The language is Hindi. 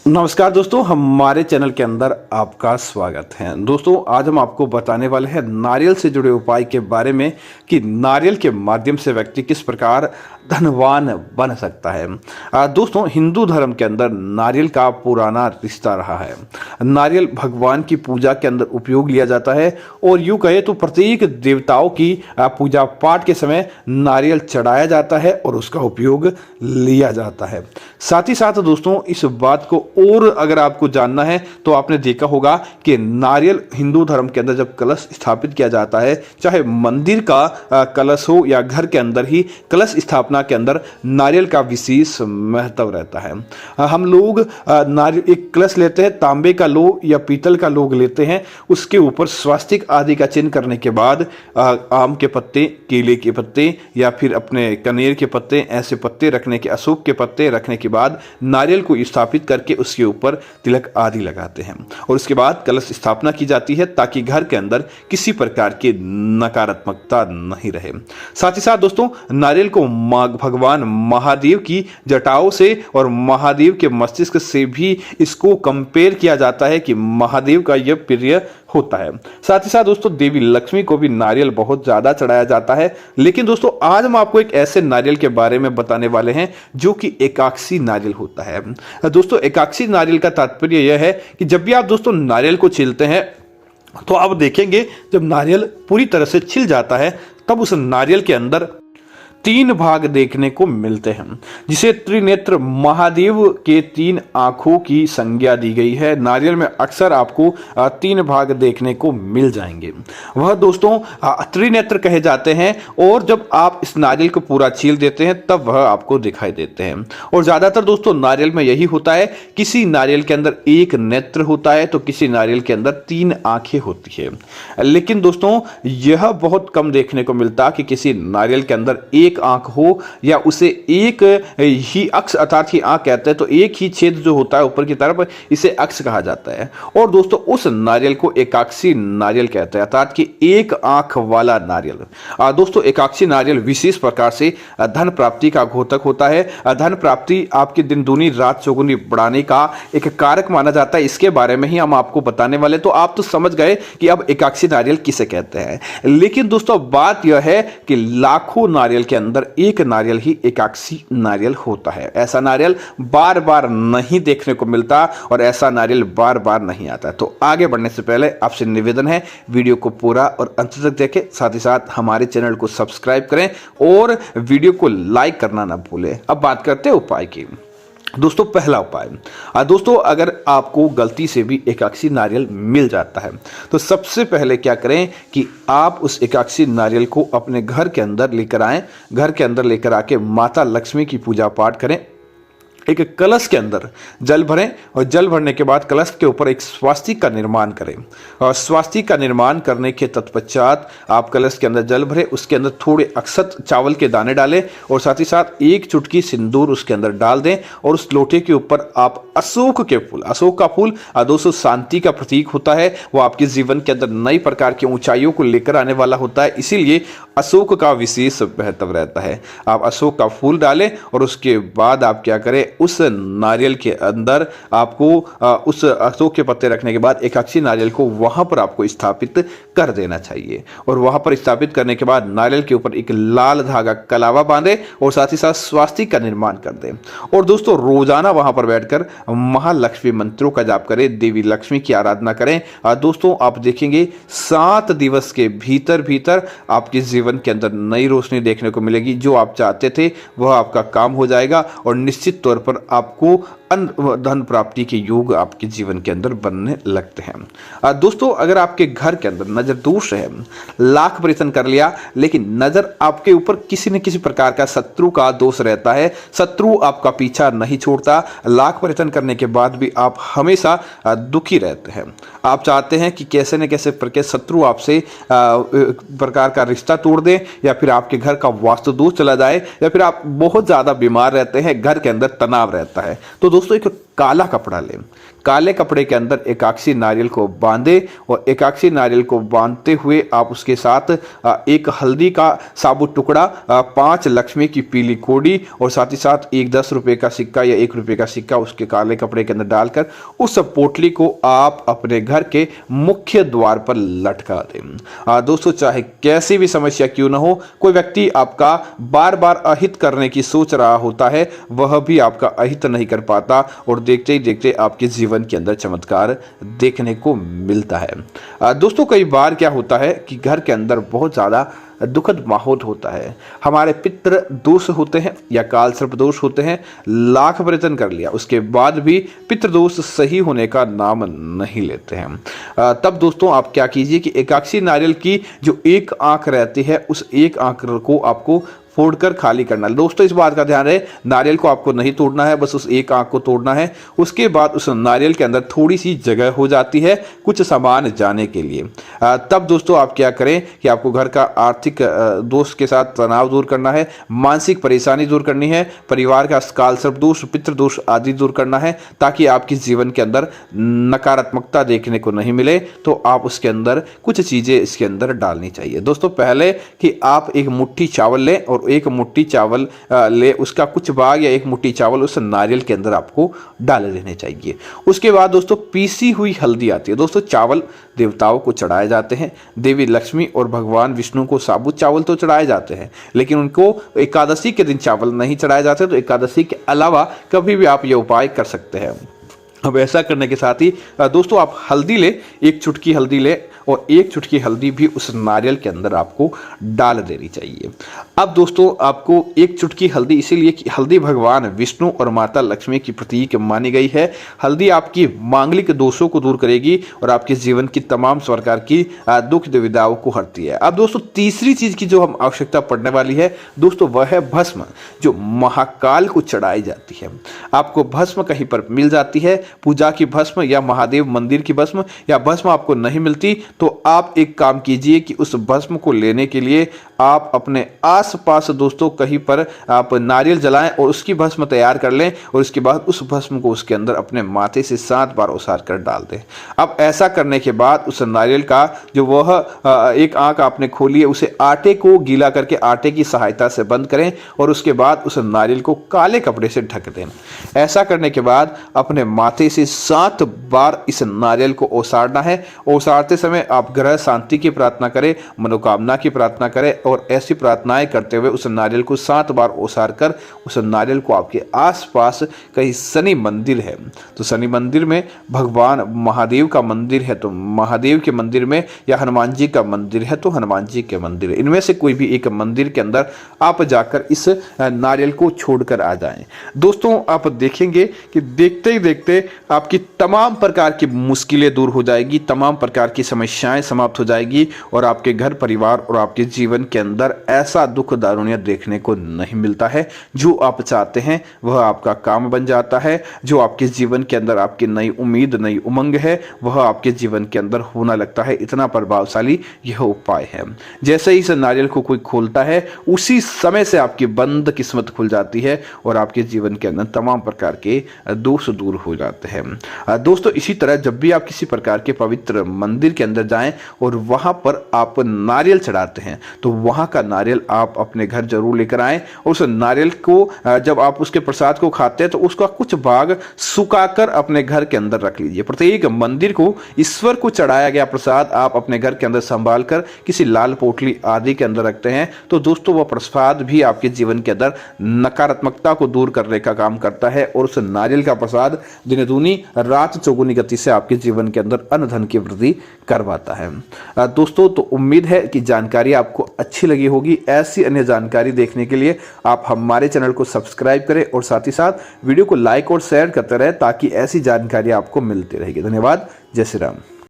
नमस्कार दोस्तों, हमारे चैनल के अंदर आपका स्वागत है। दोस्तों, आज हम आपको बताने वाले हैं नारियल से जुड़े उपाय के बारे में कि नारियल के माध्यम से व्यक्ति किस प्रकार धनवान बन सकता है। दोस्तों, हिंदू धर्म के अंदर नारियल का पुराना रिश्ता रहा है। नारियल भगवान की पूजा के अंदर उपयोग लिया जाता है और यूँ कहे तो प्रत्येक देवताओं की पूजा पाठ के समय नारियल चढ़ाया जाता है और उसका उपयोग लिया जाता है। साथ ही साथ दोस्तों, इस बात को और अगर आपको जानना है तो आपने देखा होगा कि नारियल हिंदू धर्म के अंदर जब कलश स्थापित किया जाता है, चाहे मंदिर का कलश हो या घर के अंदर ही कलश स्थापना के अंदर नारियल का विशेष महत्व रहता है। हम लोग नारियल एक कलश लेते हैं, तांबे का लो या पीतल का लोग लेते हैं, उसके ऊपर स्वास्तिक आदि का चिन्ह करने के बाद आम के पत्ते, केले के पत्ते या फिर अपने कनेर के पत्ते, ऐसे पत्ते रखने के, अशोक के पत्ते रखने के बाद नारियल को स्थापित करके उसके ऊपर तिलक आदि लगाते हैं और उसके बाद कलश स्थापना की जाती है ताकि घर के अंदर किसी प्रकार की नकारात्मकता नहीं रहे। साथ ही साथ दोस्तों, नारियल को भगवान महादेव की जटाओं से और महादेव के मस्तिष्क से भी इसको कंपेयर किया जाता है कि महादेव का यह प्रिय होता है। साथ ही साथ दोस्तों, देवी लक्ष्मी को भी नारियल बहुत ज्यादा चढ़ाया जाता है। लेकिन दोस्तों, आज हम आपको एक ऐसे नारियल के बारे में बताने वाले हैं जो कि एकाक्षी नारियल होता है। दोस्तों, एकाक्षी नारियल का तात्पर्य यह है कि जब भी आप दोस्तों नारियल को छीलते हैं तो आप देखेंगे जब नारियल पूरी तरह से छिल जाता है तब उस नारियल के अंदर 3 भाग देखने को मिलते हैं, जिसे त्रिनेत्र महादेव के 3 आंखों की संज्ञा दी गई है। नारियल में अक्सर आपको 3 भाग देखने को मिल जाएंगे। वह दोस्तों त्रिनेत्र कहे जाते हैं और जब आप इस नारियल को पूरा छील देते हैं तब वह आपको दिखाई देते हैं। और ज्यादातर दोस्तों नारियल में यही होता है, किसी नारियल के अंदर 1 नेत्र होता है तो किसी नारियल के अंदर 3 आंखें होती है। लेकिन दोस्तों, यह बहुत कम देखने को मिलता कि किसी नारियल के अंदर एक आंख हो या उसे एक ही अक्ष अर्थात ही आंख कहते हैं, तो एक ही छेद जो होता है ऊपर की तरफ, इसे अक्ष कहा जाता है। और दोस्तों, उस नारियल को एकाक्षी नारियल कहते हैं अर्थात कि एक आंख वाला नारियल। दोस्तों, एकाक्षी नारियल विशेष प्रकार से धन प्राप्ति का घोतक होता है। धन प्राप्ति आपके दिन दूनी रात चौगुनी बढ़ाने का एक कारक माना जाता है। इसके बारे में ही हम आपको बताने वाले, तो आप तो समझ गए कि अब एकाक्षी नारियल किसे कहते हैं। लेकिन दोस्तों, बात यह है कि लाखों नारियल के अंदर एक नारियल ही एकाक्षी नारियल होता है। ऐसा नारियल बार बार नहीं देखने को मिलता और ऐसा नारियल बार बार नहीं आता। तो आगे बढ़ने से पहले आपसे निवेदन है, वीडियो को पूरा और अंत तक देखें, साथ ही साथ हमारे चैनल को सब्सक्राइब करें और वीडियो को लाइक करना ना भूलें। अब बात करते हैं उपाय की। दोस्तों, पहला उपाय, दोस्तों अगर आपको गलती से भी एकाक्षी नारियल मिल जाता है तो सबसे पहले क्या करें कि आप उस एकाक्षी नारियल को अपने घर के अंदर लेकर आएं। घर के अंदर लेकर आके माता लक्ष्मी की पूजा पाठ करें। एक कलश के अंदर जल भरें और जल भरने के बाद कलश के ऊपर एक स्वास्तिक का निर्माण करें। और स्वास्तिक का निर्माण करने के तत्पश्चात आप कलश के अंदर जल भरें, उसके अंदर थोड़े अक्षत चावल के दाने डालें और साथ ही साथ 1 चुटकी सिंदूर उसके अंदर डाल दें और उस लोटे के ऊपर आप अशोक के फूल, अशोक का फूल दोस्तों शांति का प्रतीक होता है। वो आपके जीवन के अंदर नई प्रकार की ऊंचाइयों को लेकर आने वाला होता है, इसीलिए अशोक का विशेष महत्व रहता है। आप अशोक का फूल डालें और उसके बाद आप क्या करें, उस नारियल के अंदर आपको उस अशोक के पत्ते रखने के बाद एकाक्षी नारियल को वहां पर आपको स्थापित कर देना चाहिए। और वहां पर स्थापित करने के बाद नारियल के ऊपर एक लाल धागा कलावा बांधे और साथ ही साथ स्वास्तिक का निर्माण कर दें। और दोस्तों, रोजाना वहां पर बैठकर महालक्ष्मी मंत्रों का जाप करें, देवी लक्ष्मी की आराधना करें। दोस्तों, आप देखेंगे 7 दिवस के भीतर भीतर आपके जीवन के अंदर नई रोशनी देखने को मिलेगी। जो आप चाहते थे वह आपका काम हो जाएगा और निश्चित तौर पर आपको धन प्राप्ति के योग आपके जीवन के अंदर बनने लगते हैं। दोस्तों, अगर आपके घर के अंदर नजर दोष है, लाख परिवर्तन कर लिया लेकिन नजर आपके ऊपर किसी न किसी प्रकार का शत्रु का दोष रहता है, शत्रु आपका पीछा नहीं छोड़ता, लाख परिवर्तन करने के बाद भी आप हमेशा दुखी रहते हैं। आप चाहते हैं कि कैसे न कैसे प्रकार शत्रु आपसे प्रकार का रिश्ता तोड़ दे या फिर आपके घर का वास्तु दोष चला जाए या फिर आप बहुत ज्यादा बीमार रहते हैं, घर के अंदर तनाव रहता है। तो दोस्तों, एक काला कपड़ा लें। काले कपड़े के अंदर एकाक्षी नारियल को बांधे और एकाक्षी नारियल को बांधते हुए आप उसके साथ एक हल्दी का साबुत टुकड़ा, 5 लक्ष्मी की पीली कोड़ी और साथ ही साथ एक 10 रुपये का सिक्का या 1 रुपये का सिक्का उसके काले कपड़े के अंदर डालकर उस पोटली को आप अपने घर के मुख्य द्वार पर लटका दें। दोस्तों, चाहे कैसी भी समस्या क्यों ना हो, कोई व्यक्ति आपका बार बार अहित करने की सोच रहा होता है, वह भी आपका अहित नहीं कर पाता और देखते ही देखते आपके जीवन के अंदर चमत्कार देखने को मिलता है। दोस्तों, कई बार क्या होता है कि घर के अंदर बहुत ज़्यादा दुखद माहौल होता है, हमारे पितृ दोष होते हैं या काल सर्प दोष होते हैं, लाख प्रयत्न कर लिया उसके बाद भी पितृ दोष सही होने का नाम नहीं लेते हैं। तब दोस्तों आप क्या कीजिए कि एकाक्षी नारियल की जो एक आंख रहती है, उस एक आंख को आपको फोड़कर खाली करना है। दोस्तों, इस बात का ध्यान रहे, नारियल को आपको नहीं तोड़ना है, बस उस एक आंख को तोड़ना है। उसके बाद उस नारियल के अंदर थोड़ी सी जगह हो जाती है कुछ सामान जाने के लिए। तब दोस्तों आप क्या करें कि आपको घर का आर्थिक दोष के साथ तनाव दूर करना है, मानसिक परेशानी दूर करनी है, परिवार का काल सर्प दोष, पितृ दोष आदि दूर करना है, ताकि आपके जीवन के अंदर नकारात्मकता देखने को नहीं मिले। तो आप उसके अंदर कुछ चीज़ें इसके अंदर डालनी चाहिए। दोस्तों, पहले कि आप एक मुट्ठी चावल लें और एक मुट्ठी चावल ले, उसका कुछ भाग या एक मुट्ठी चावल उस नारियल के अंदर आपको डाल देने चाहिए। उसके बाद दोस्तों पीसी हुई हल्दी आती है। दोस्तों, चावल देवताओं को चढ़ाए जाते हैं, देवी लक्ष्मी और भगवान विष्णु को साबुत चावल तो चढ़ाए जाते हैं, लेकिन उनको एकादशी के दिन चावल नहीं चढ़ाए जाते। तो एकादशी के अलावा कभी भी आप ये उपाय कर सकते हैं। अब ऐसा करने के साथ ही दोस्तों आप हल्दी ले, एक चुटकी हल्दी ले और एक चुटकी हल्दी भी उस नारियल के अंदर आपको डाल देनी चाहिए। अब दोस्तों आपको एक चुटकी हल्दी, इसीलिए कि हल्दी भगवान विष्णु और माता लक्ष्मी की प्रतीक मानी गई है। हल्दी आपकी मांगलिक दोषों को दूर करेगी और आपके जीवन की तमाम प्रकार की दुख दुविधाओं को हरती है। अब दोस्तों तीसरी चीज की जो हम आवश्यकता पड़ने वाली है दोस्तों, वह है भस्म, जो महाकाल को चढ़ाई जाती है। आपको भस्म कहीं पर मिल जाती है, पूजा की भस्म या महादेव मंदिर की भस्म, या भस्म आपको नहीं मिलती तो आप एक काम कीजिए कि उस भस्म को लेने के लिए आप अपने आसपास दोस्तों कहीं पर आप नारियल जलाएं और उसकी भस्म तैयार कर लें और उसके बाद उस भस्म को उसके अंदर अपने माथे से 7 बार उसार कर डाल दें। अब ऐसा करने के बाद उस नारियल का जो वह एक आंख आपने खोली है, उसे आटे को गीला करके आटे की सहायता से बंद करें और उसके बाद उस नारियल को काले कपड़े से ढक दें। ऐसा करने के बाद अपने माथे से 7 बार इस नारियल को ओसारना है। ओसारते समय आप ग्रह शांति की प्रार्थना करें, मनोकामना की प्रार्थना करें और ऐसी प्रार्थनाएं करते हुए उस नारियल को 7 बार ओसार कर उस नारियल को आपके आसपास कहीं शनि मंदिर है तो शनि मंदिर में, भगवान महादेव का मंदिर है तो महादेव के मंदिर में, या हनुमान जी का मंदिर है तो हनुमान जी के मंदिर है, इनमें से कोई भी एक मंदिर के अंदर आप जाकर इस नारियल को छोड़कर आ जाएं। दोस्तों आप देखेंगे कि देखते ही देखते आपकी तमाम प्रकार की मुश्किलें दूर हो जाएगी, तमाम प्रकार की समस्याएं समाप्त हो जाएगी और आपके घर परिवार और आपके जीवन के अंदर ऐसा दुख दारुण्य देखने को नहीं मिलता है। जो आप चाहते हैं वह आपका काम बन जाता है। जो आपके जीवन के अंदर आपकी नई उम्मीद, नई उमंग है, वह आपके जीवन के अंदर होना लगता है। इतना प्रभावशाली यह उपाय है। जैसे ही इस नारियल को कोई खोलता है उसी समय से आपकी बंद किस्मत खुल जाती है और आपके जीवन के अंदर तमाम प्रकार के दोष दूर हो जाते हैं। दोस्तों इसी तरह जब भी आप किसी प्रकार के पवित्र मंदिर के अंदर जाएं और वहां पर आप नारियल चढ़ाते हैं तो वहां का नारियल आप अपने घर जरूर लेकर आएं और उस नारियल को जब आप उसके प्रसाद को खाते हैं तो उसका कुछ भाग सुखाकर अपने घर के अंदर रख लीजिए। प्रत्येक मंदिर को ईश्वर को चढ़ाया गया प्रसाद आप अपने घर के अंदर संभाल कर किसी लाल पोटली आदि के अंदर रखते हैं तो दोस्तों वह प्रसाद भी आपके जीवन के अंदर नकारात्मकता को दूर करने का काम करता है और उस नारियल का प्रसाद दिन दूनी रात चौगुनी गति से आपके जीवन के अंदर अन्न धन की वृद्धि करवाता है। दोस्तों तो उम्मीद है कि जानकारी आपको अच्छी लगी होगी। ऐसी अन्य जानकारी देखने के लिए आप हमारे चैनल को सब्सक्राइब करें और साथ ही साथ वीडियो को लाइक और शेयर करते रहें ताकि ऐसी जानकारी आपको मिलती रहेगी। धन्यवाद। जय श्री राम।